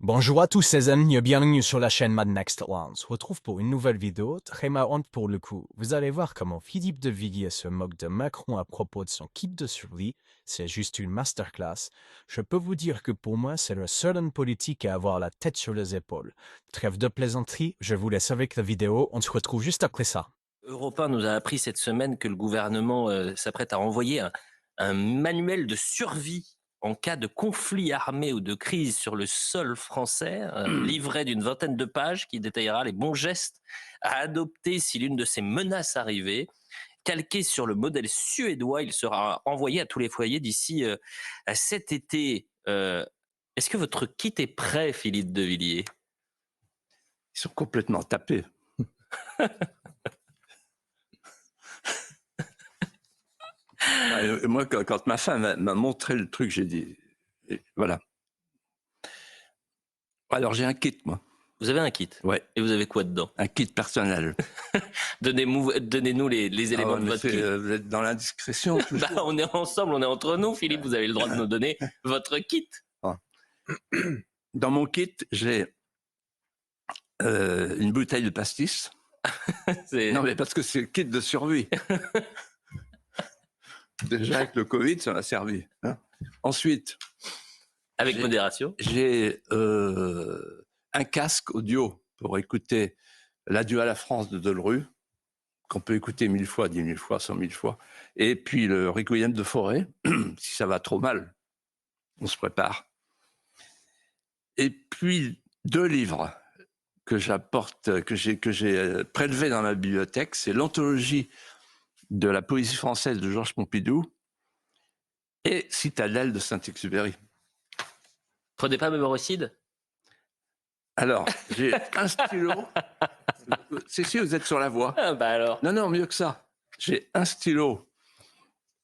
Bonjour à tous les amis, bienvenue sur la chaîne Mad Next One. On se retrouve pour une nouvelle vidéo, très marrante pour le coup. Vous allez voir comment Philippe de Villiers se moque de Macron à propos de son kit de survie. C'est juste une masterclass. Je peux vous dire que pour moi, c'est le seul homme politique à avoir la tête sur les épaules. Trêve de plaisanterie, je vous laisse avec la vidéo, on se retrouve juste après ça. Europe 1 nous a appris cette semaine que le gouvernement s'apprête à envoyer un manuel de survie en cas de conflit armé ou de crise sur le sol français, un livret d'une vingtaine de pages qui détaillera les bons gestes à adopter si l'une de ces menaces arrivait. Calqué sur le modèle suédois, il sera envoyé à tous les foyers d'ici à cet été. Est-ce que votre kit est prêt, Philippe de Villiers? Ils sont complètement tapés. Moi, quand ma femme m'a montré le truc, j'ai dit, voilà. Alors, j'ai un kit, moi. Vous avez un kit? Ouais. Et vous avez quoi dedans? Un kit personnel. Donnez-nous les éléments de votre kit. Vous êtes dans l'indiscrétion. Bah, on est ensemble, on est entre nous, Philippe. Vous avez le droit de nous donner votre kit. Dans mon kit, j'ai une bouteille de pastis. Non, mais parce que c'est le kit de survie. Déjà, avec le Covid, ça m'a servi. Hein. Ensuite, avec modération, j'ai un casque audio pour écouter l'Adieu à la France de Delerue, qu'on peut écouter 1000 fois, 10 000 fois, 100 000 fois. Et puis le Requiem de Forêt, si ça va trop mal, on se prépare. Et puis 2 livres que j'apporte, que j'ai prélevés dans ma bibliothèque, c'est l'anthologie de la poésie française de Georges Pompidou et Citadelle de Saint-Exupéry. Prenez pas Mémoricide? Alors, j'ai un stylo. C'est si vous êtes sur la voie. Ah bah alors. Non, mieux que ça. J'ai un stylo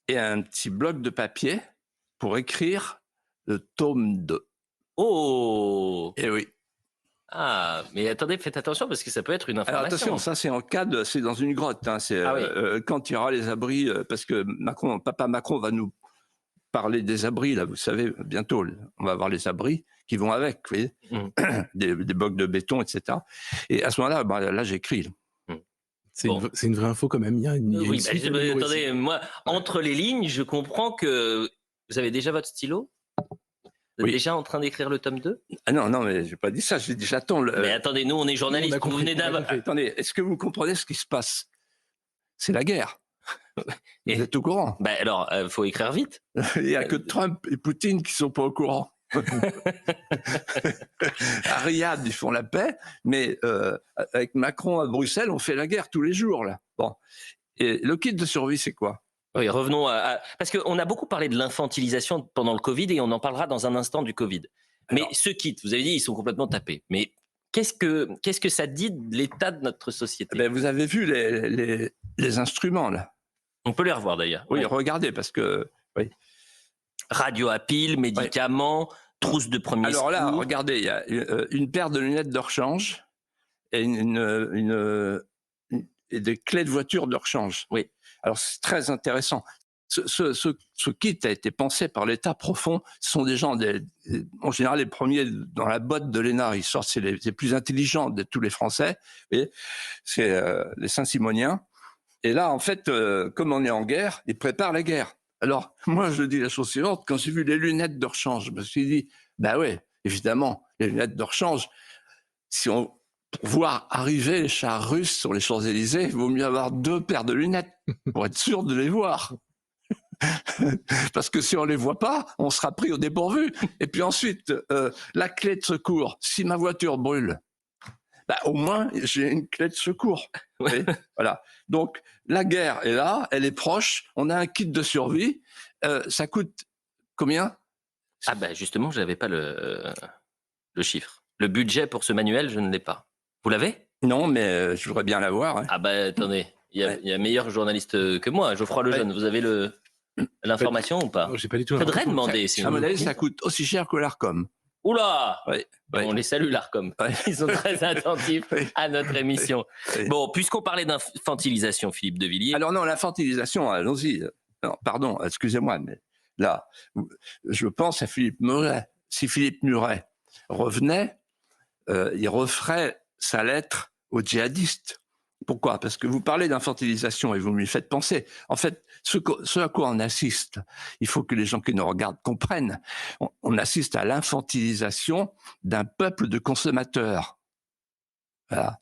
et un petit bloc de papier pour écrire le tome 2. Oh! Eh oui. Ah, mais attendez, faites attention parce que ça peut être une information. Alors attention, ça c'est en cas de, c'est dans une grotte. Hein, c'est quand il y aura les abris, parce que Papa Macron va nous parler des abris là. Vous savez, bientôt, on va avoir les abris qui vont avec, vous voyez, des blocs de béton, etc. Et à ce moment-là, là j'écris. C'est une vraie info quand même. Il y a une suite attendez, moi, entre les lignes, je comprends que vous avez déjà votre stylo. Vous êtes déjà en train d'écrire le tome 2? Ah non, mais j'ai pas dit ça. J'ai dit j'attends. Mais attendez, nous on est journalistes. Vous venez d'avoir. Attendez, est-ce que vous comprenez ce qui se passe? C'est la guerre. Vous êtes au courant? Ben alors, faut écrire vite. Il n'y a que Trump et Poutine qui sont pas au courant. À Riyad, ils font la paix, mais avec Macron à Bruxelles, on fait la guerre tous les jours là. Bon, et le kit de survie, c'est quoi? Oui, revenons parce qu'on a beaucoup parlé de l'infantilisation pendant le Covid et on en parlera dans un instant du Covid. Alors, mais ce kit, vous avez dit, ils sont complètement tapés. Mais qu'est-ce que ça dit de l'état de notre société? Ben, vous avez vu les instruments là? On peut les revoir d'ailleurs. Oui, regardez, parce que oui. Radio à pile, médicaments, trousse de premier secours. Alors là, regardez, il y a une paire de lunettes de rechange et et des clés de voiture de rechange. Oui. Alors c'est très intéressant. Ce kit a été pensé par l'État profond. Ce sont des gens, en général, les premiers dans la botte de l'ENA. Ils sortent, c'est les plus intelligents de tous les Français. C'est les Saint-Simoniens. Et là, en fait, comme on est en guerre, ils préparent la guerre. Alors, moi, je dis la chose suivante. Quand j'ai vu les lunettes de rechange, je me suis dit, bah ouais, évidemment, les lunettes de rechange, pour voir arriver les chars russes sur les Champs-Élysées, il vaut mieux avoir 2 paires de lunettes pour être sûr de les voir. Parce que si on les voit pas, on sera pris au dépourvu. Et puis ensuite, la clé de secours. Si ma voiture brûle, bah, au moins, j'ai une clé de secours. Ouais. Voilà. Donc, la guerre est là, elle est proche, on a un kit de survie. Ça coûte combien? Ah bah justement, je n'avais pas le chiffre. Le budget pour ce manuel, je ne l'ai pas. Vous l'avez? Non, mais je voudrais bien l'avoir. Hein. Ah bah attendez, il y a meilleur journaliste que moi, Geoffroy Lejeune. Vous avez l'information ou pas? J'ai pas du tout. Faudrait demander. À mon avis, ça coûte aussi cher que l'Arcom. Oula! Oui. On les salue, l'Arcom. Ils sont très attentifs à notre émission. Bon, puisqu'on parlait d'infantilisation, Philippe de Villiers. Alors non, l'infantilisation, allons-y. Non, pardon, excusez-moi, mais là, je pense à Philippe Muret. Si Philippe Muret revenait, il referait sa lettre aux djihadistes. Pourquoi? Parce que vous parlez d'infantilisation et vous m'y faites penser. En fait, ce à quoi on assiste, il faut que les gens qui nous regardent comprennent. On assiste à l'infantilisation d'un peuple de consommateurs. Voilà.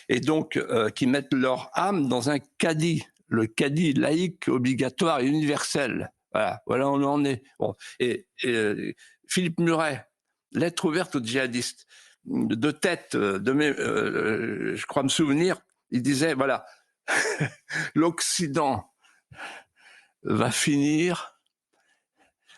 Et donc, qui mettent leur âme dans un caddie, le caddie laïque, obligatoire et universel. Voilà où on en est. Bon. Et Philippe Muret, lettre ouverte aux djihadistes, de tête, je crois me souvenir, il disait, voilà, l'Occident va finir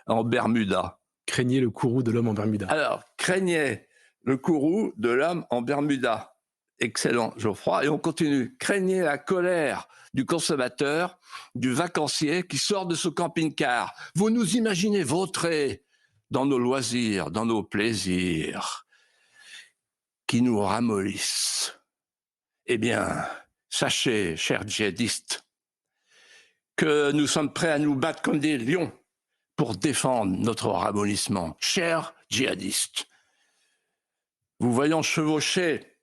en Bermuda. Craignez le courroux de l'homme en Bermuda. Alors, craignez le courroux de l'homme en Bermuda. Excellent, Geoffroy. Et on continue. Craignez la colère du consommateur, du vacancier qui sort de ce camping-car. Vous nous imaginez vautrer dans nos loisirs, dans nos plaisirs, qui nous ramollissent. Eh bien, sachez, chers djihadistes, que nous sommes prêts à nous battre comme des lions pour défendre notre ramollissement. Chers djihadistes, vous voyons chevaucher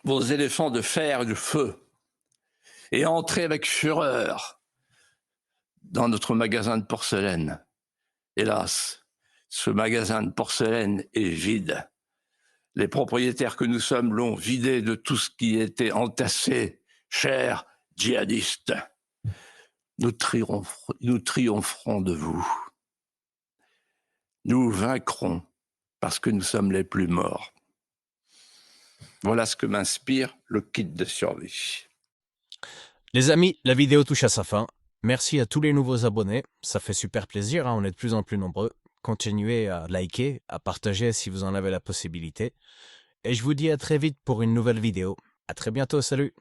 vos éléphants de fer et de feu et entrer avec fureur dans notre magasin de porcelaine. Hélas, ce magasin de porcelaine est vide. Les propriétaires que nous sommes l'ont vidé de tout ce qui était entassé. Chers djihadistes, nous triompherons de vous. Nous vaincrons parce que nous sommes les plus morts. Voilà ce que m'inspire le kit de survie. Les amis, la vidéo touche à sa fin. Merci à tous les nouveaux abonnés. Ça fait super plaisir, on est de plus en plus nombreux. Continuez à liker, à partager si vous en avez la possibilité. Et je vous dis à très vite pour une nouvelle vidéo. À très bientôt, salut!